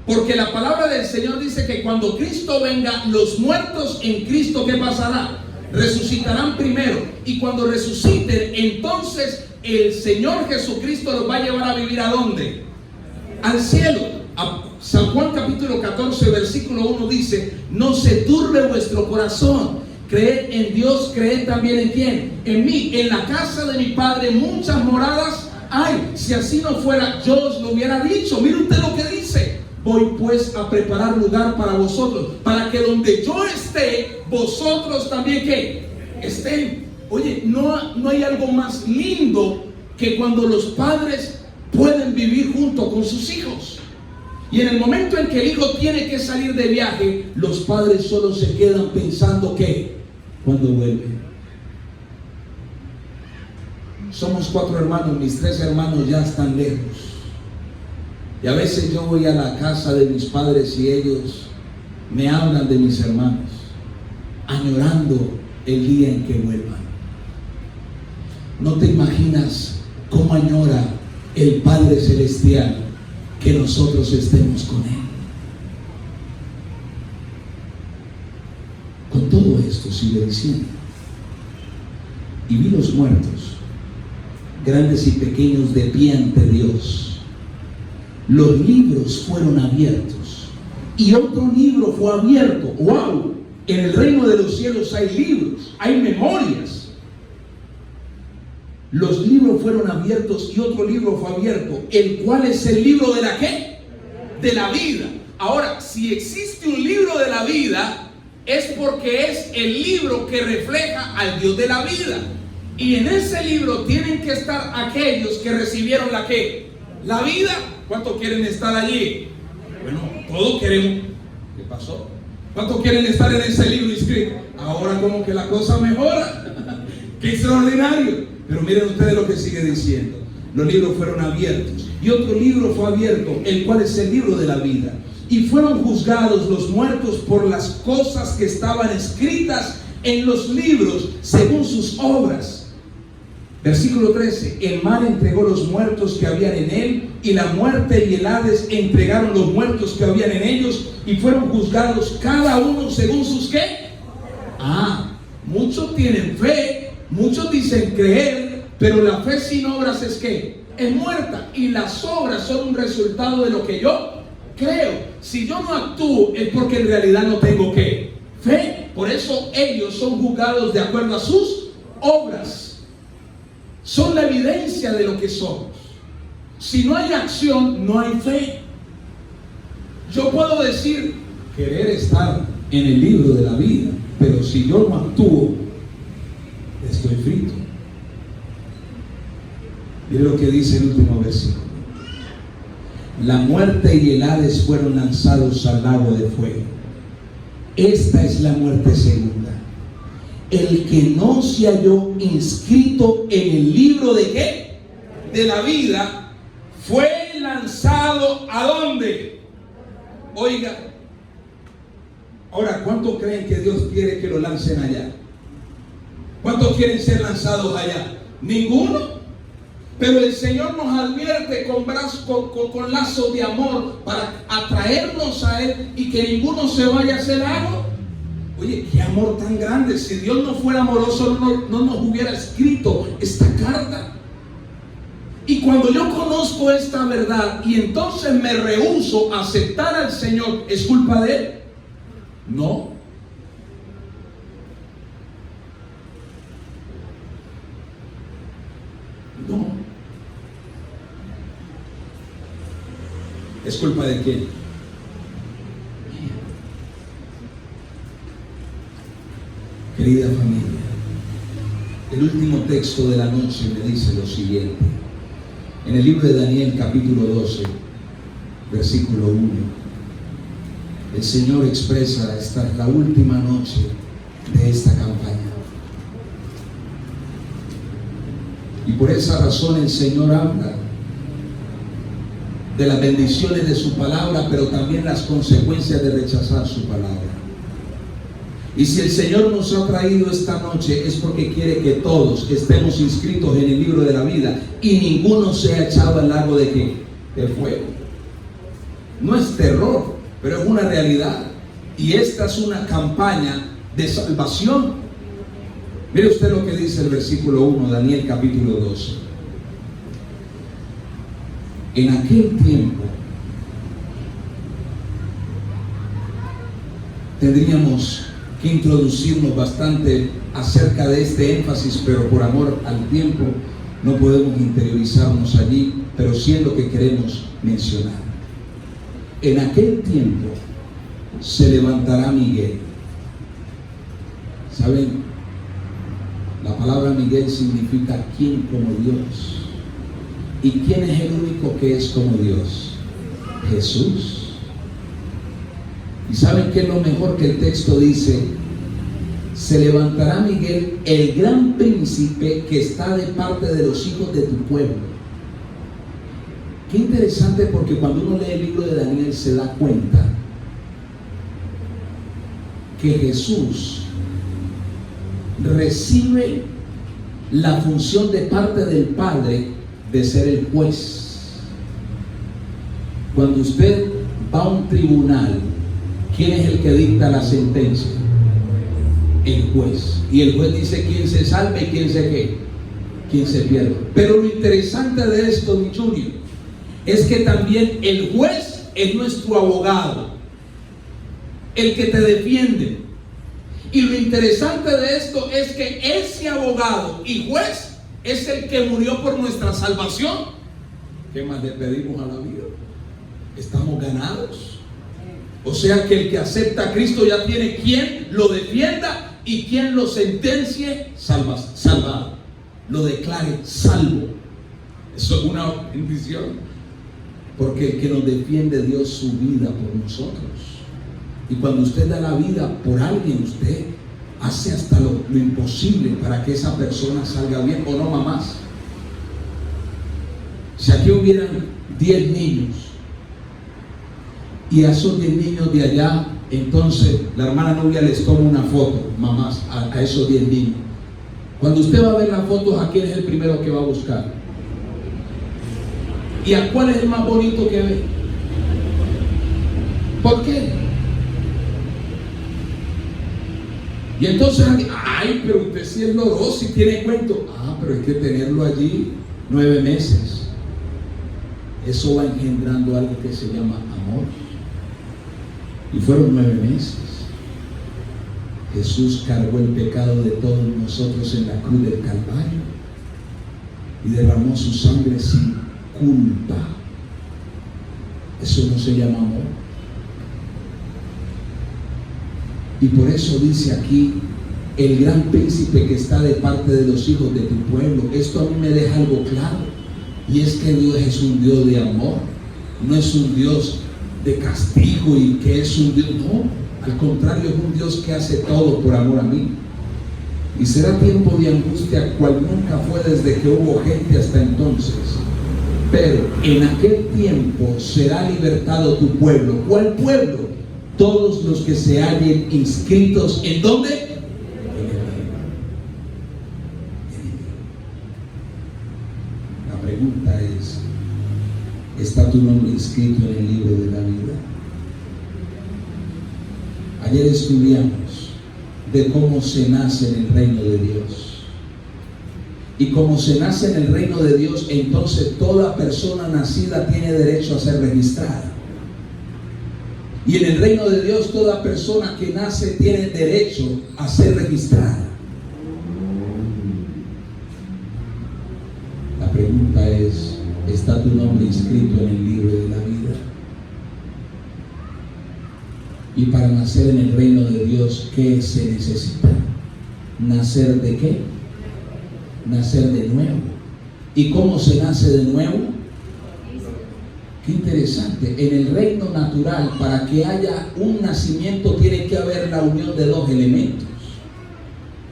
Porque la palabra del Señor dice que cuando Cristo venga, los muertos en Cristo, ¿qué pasará? Resucitarán primero. Y cuando resuciten, entonces el Señor Jesucristo los va a llevar a vivir ¿a dónde? Al cielo. San Juan capítulo 14 versículo 1 dice: no se turbe vuestro corazón, creed en Dios, creed también en ¿quién? En mí. En la casa de mi Padre muchas moradas hay. Si así no fuera, yo os lo hubiera dicho. Mire usted lo que dice: voy pues a preparar lugar para vosotros, para que donde yo esté, vosotros también ¿qué? Estén. Oye, no hay algo más lindo que cuando los padres pueden vivir junto con sus hijos. Y en el momento en que el hijo tiene que salir de viaje, los padres solo se quedan pensando que cuando vuelve. Somos 4 hermanos, mis 3 hermanos ya están lejos. Y a veces yo voy a la casa de mis padres y ellos me hablan de mis hermanos, añorando el día en que vuelvan. No te imaginas cómo añora el Padre Celestial que nosotros estemos con Él. Con todo esto sigue diciendo: y vi los muertos, grandes y pequeños, de pie ante Dios. Los libros fueron abiertos y otro libro fue abierto. ¡Wow! En el reino de los cielos hay libros, hay memorias. Los libros fueron abiertos y otro libro fue abierto, el cual es el libro de la ¿qué? De la vida. Ahora, si existe un libro de la vida, es porque es el libro que refleja al Dios de la vida. Y en ese libro tienen que estar aquellos que recibieron la ¿qué? La vida. ¿Cuántos quieren estar allí? Bueno, todos queremos. ¿Qué pasó? ¿Cuántos quieren estar en ese libro inscrito? Ahora como que la cosa mejora. ¡Qué extraordinario! Pero miren ustedes lo que sigue diciendo. Los libros fueron abiertos y otro libro fue abierto, el cual es el libro de la vida. Y fueron juzgados los muertos por las cosas que estaban escritas en los libros según sus obras. Versículo 13: el mar entregó los muertos que habían en él, y la muerte y el Hades entregaron los muertos que habían en ellos, y fueron juzgados cada uno según sus ¿qué? Muchos tienen fe, muchos dicen creer, pero la fe sin obras es ¿qué? Es muerta, y las obras son un resultado de lo que yo creo. Si yo no actúo es porque en realidad no tengo ¿qué? Fe. Por eso ellos son juzgados de acuerdo a sus obras. Son la evidencia de lo que somos. Si no hay acción, no hay fe. Yo puedo decir querer estar en el libro de la vida, pero si yo no actúo, estoy frito. Mire lo que dice el último versículo: la muerte y el Hades fueron lanzados al lago de fuego. Esta es la muerte segunda. El que no se halló inscrito en el libro de ¿qué? De la vida, fue lanzado ¿a dónde? Oiga, ahora, ¿cuántos creen que Dios quiere que lo lancen allá? ¿Cuántos quieren ser lanzados allá? Ninguno. Pero el Señor nos advierte con lazos de amor para atraernos a Él y que ninguno se vaya a hacer algo. Oye, qué amor tan grande. Si Dios no fuera amoroso, no nos hubiera escrito esta carta. Y cuando yo conozco esta verdad y entonces me rehúso a aceptar al Señor, ¿es culpa de Él? No. No. ¿Es culpa de quién? Querida familia, el último texto de la noche me dice lo siguiente. En el libro de Daniel, capítulo 12, versículo 1, el Señor expresa: esta es la última noche de esta campaña. Y por esa razón el Señor habla de las bendiciones de su palabra, pero también las consecuencias de rechazar su palabra. Y si el Señor nos ha traído esta noche es porque quiere que todos estemos inscritos en el libro de la vida y ninguno sea echado al lago de ¿qué? De fuego. No es terror, pero es una realidad. Y esta es una campaña de salvación. Mire usted lo que dice el versículo 1, Daniel capítulo 12. En aquel tiempo tendríamos que introducirnos bastante acerca de este énfasis, pero por amor al tiempo no podemos interiorizarnos allí, pero sí es lo que queremos mencionar. En aquel tiempo se levantará Miguel. ¿Saben? La palabra Miguel significa ¿quién como Dios? ¿Y quién es el único que es como Dios? Jesús. ¿Y saben qué es lo mejor que el texto dice? Se levantará Miguel, el gran príncipe que está de parte de los hijos de tu pueblo. Qué interesante, porque cuando uno lee el libro de Daniel se da cuenta que Jesús recibe la función de parte del Padre de ser el juez. Cuando usted va a un tribunal, ¿quién es el que dicta la sentencia? El juez. Y el juez dice quién se salve y quién se qué, quién se pierde. Pero lo interesante de esto, mi Junior, es que también el juez es nuestro abogado, el que te defiende. Y lo interesante de esto es que ese abogado y juez es el que murió por nuestra salvación. ¿Qué más le pedimos a la vida? Estamos ganados. O sea que el que acepta a Cristo ya tiene quien lo defienda y quien lo sentencie salvado, lo declare salvo. Eso es una bendición, porque el que nos defiende dio su vida por nosotros. Y cuando usted da la vida por alguien, usted hace hasta lo imposible para que esa persona salga bien, ¿o no, mamás? Si aquí hubieran 10 niños y a esos 10 niños de allá, entonces la hermana novia les toma una foto, mamás, a esos 10 niños. Cuando usted va a ver las fotos, ¿a quién es el primero que va a buscar? ¿Y a cuál es el más bonito que ve? ¿Por qué? Y entonces, ay, pero usted sí es loroso y tiene cuento. Ah, pero hay que tenerlo allí 9 meses. Eso va engendrando algo que se llama amor. Y fueron 9 meses. Jesús cargó el pecado de todos nosotros en la cruz del Calvario y derramó su sangre sin culpa. Eso no se llama amor. Y por eso dice aquí, el gran príncipe que está de parte de los hijos de tu pueblo. Esto a mí me deja algo claro, y es que Dios es un Dios de amor, no es un Dios de castigo y que es un Dios, no, al contrario, es un Dios que hace todo por amor a mí. Y será tiempo de angustia cual nunca fue desde que hubo gente hasta entonces, pero en aquel tiempo será libertado tu pueblo. ¿Cuál pueblo? Todos los que se hallen inscritos, ¿en dónde? En el libro. La pregunta es, ¿está tu nombre inscrito en el libro de la vida? Ayer estudiamos de cómo se nace en el reino de Dios. Y como se nace en el reino de Dios, entonces toda persona nacida tiene derecho a ser registrada. Y en el reino de Dios, toda persona que nace tiene derecho a ser registrada. La pregunta es, ¿está tu nombre inscrito en el libro de la vida? Y para nacer en el reino de Dios, ¿qué se necesita? ¿Nacer de qué? Nacer de nuevo. ¿Y cómo se nace de nuevo? Qué interesante. En el reino natural, para que haya un nacimiento, tiene que haber la unión de 2 elementos.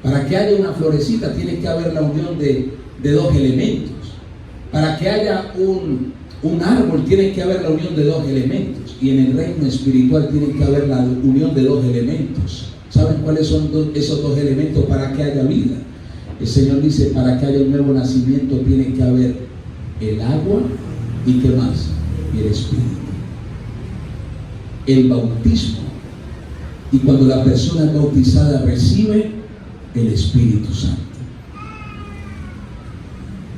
Para que haya una florecita, tiene que haber la unión de 2 elementos. Para que haya un árbol, tiene que haber la unión de 2 elementos. Y en el reino espiritual tiene que haber la unión de 2 elementos. ¿Saben cuáles son esos 2 elementos para que haya vida? El Señor dice, para que haya un nuevo nacimiento tiene que haber el agua y ¿qué más? Y el Espíritu. El bautismo. Y cuando la persona es bautizada recibe el Espíritu Santo.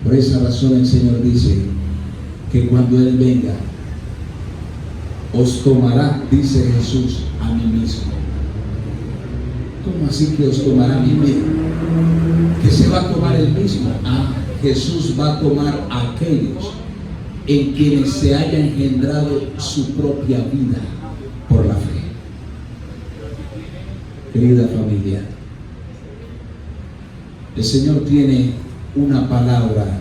Por esa razón el Señor dice que cuando Él venga, os tomará, dice Jesús, a mí mismo. ¿Cómo así que os tomará a mí mismo? ¿Que se va a tomar Él mismo? Ah, Jesús va a tomar a aquellos en quienes se haya engendrado su propia vida por la fe. Querida familia, el Señor tiene una palabra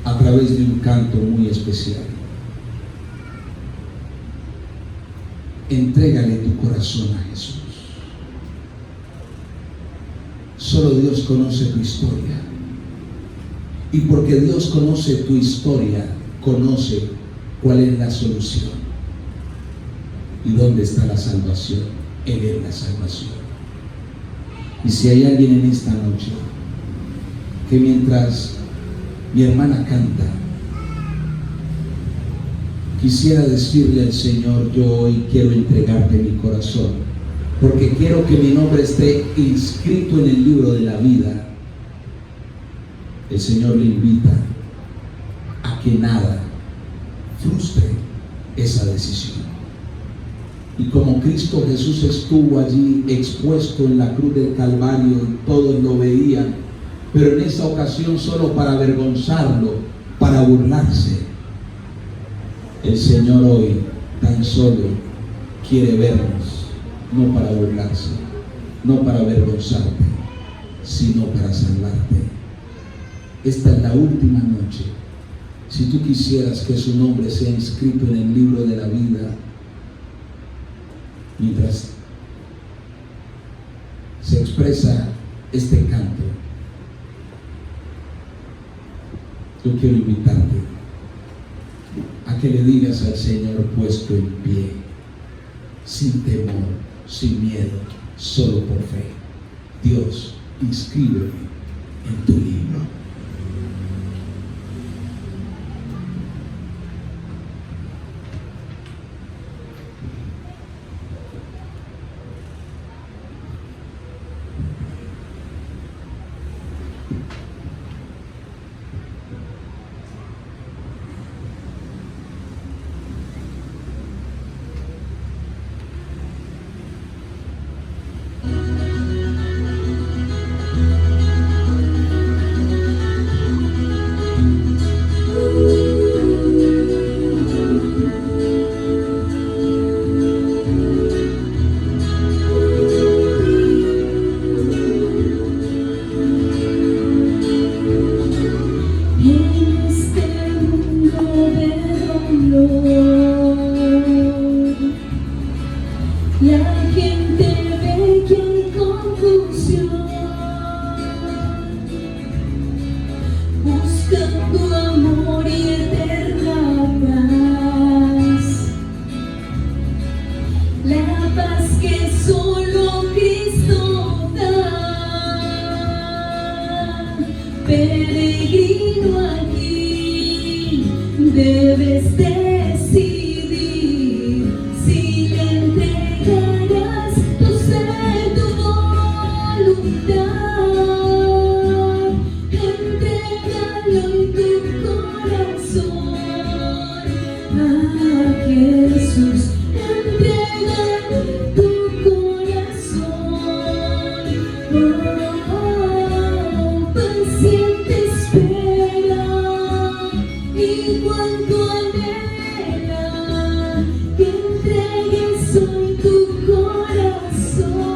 a través de un canto muy especial. Entrégale tu corazón a Jesús. Solo Dios conoce tu historia. Y porque Dios conoce tu historia, conoce cuál es la solución y dónde está la salvación. Él es la salvación. Y si hay alguien en esta noche que mientras mi hermana canta, quisiera decirle al Señor: yo hoy quiero entregarte mi corazón, porque quiero que mi nombre esté inscrito en el libro de la vida. El Señor le invita a que nada frustre esa decisión. Y como Cristo Jesús estuvo allí expuesto en la cruz del Calvario y todos lo veían, pero en esta ocasión solo para avergonzarlo, para burlarse, el Señor hoy tan solo quiere vernos, no para burlarse, no para avergonzarte, sino para salvarte. Esta es la última noche. Si tú quisieras que su nombre sea inscrito en el libro de la vida, mientras se expresa este canto, yo quiero invitarte a que le digas al Señor puesto en pie, sin temor, sin miedo, solo por fe: Dios, inscríbeme en tu libro.
Peregrino aquí, debes decidir si le entregarás tu ser, tu voluntad. Entrégalo en tu corazón a Jesús. Entrégalo tu corazón. Paciente espera, y cuanto anhela que entregues hoy tu corazón.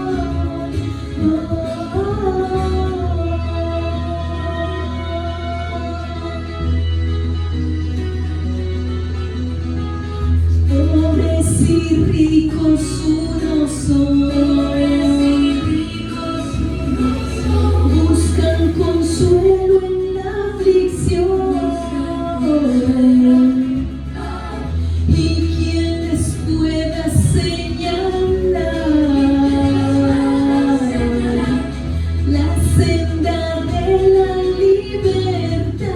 Pobres y ricos uno son, buscan consuelo en la aflicción, y quien les pueda señalar la senda de la libertad.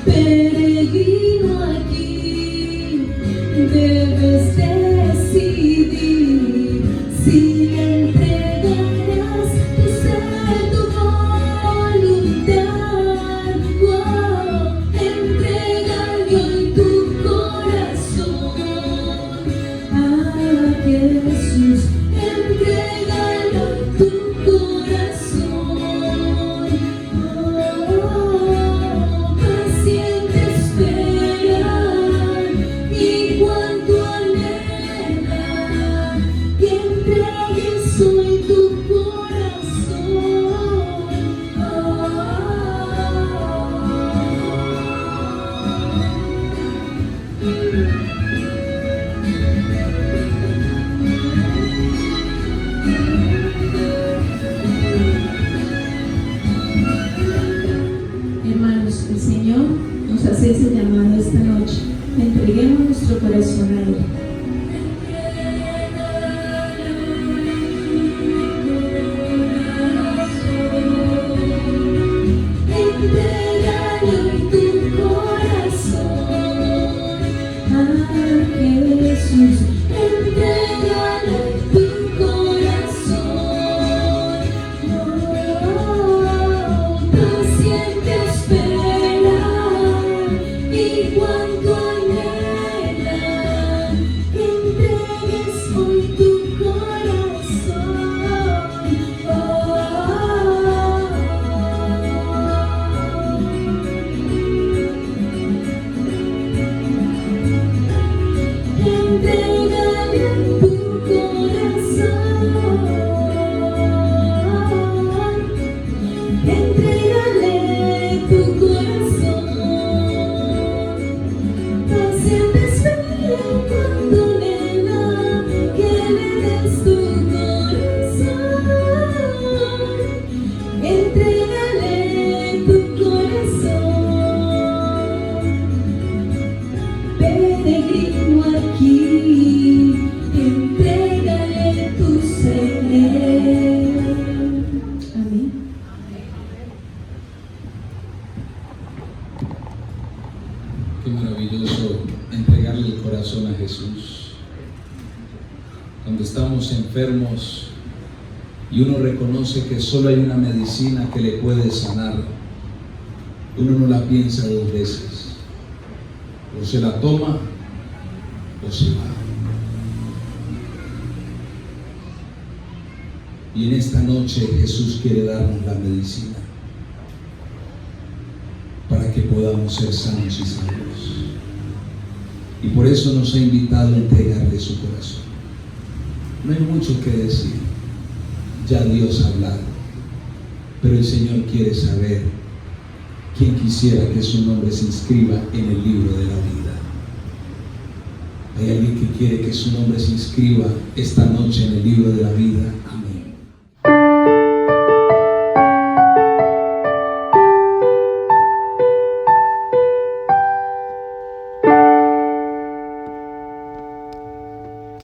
Peregrino aquí, debes decidir si le entregarás tu ser, tu voluntad. Entrégale hoy tu corazón a Jesús. Entrégale hoy tu corazón. Paciente espera, y cuanto anhela que entregues hoy tu corazón. Hermanos, el Señor nos hace ese llamado esta noche. Entreguemos nuestro corazón a Él. Entrégale tu corazón. Jesús. Entrégale tu corazón. Paciente espera y cuanto anhela, entregues hoy tu corazón. Entrégale tu corazón. Entrégale tu corazón. Paciente espera cuando anhela que le des tu corazón. Entrégale tu corazón. Peregrino aquí, entrégale tu ser. Amén.
Qué maravilloso entregarle el corazón a Jesús. Cuando estamos enfermos y uno reconoce que solo hay una medicina que le puede sanar, uno no la piensa dos veces. O se la toma o se va. Y en esta noche Jesús quiere darnos la medicina para que podamos ser sanos y salvos. Y por eso nos ha invitado a entregarle su corazón. No hay mucho que decir, ya Dios ha hablado, pero el Señor quiere saber quién quisiera que su nombre se inscriba en el libro de la vida. ¿Hay alguien que quiere que su nombre se inscriba esta noche en el libro de la vida? Amén.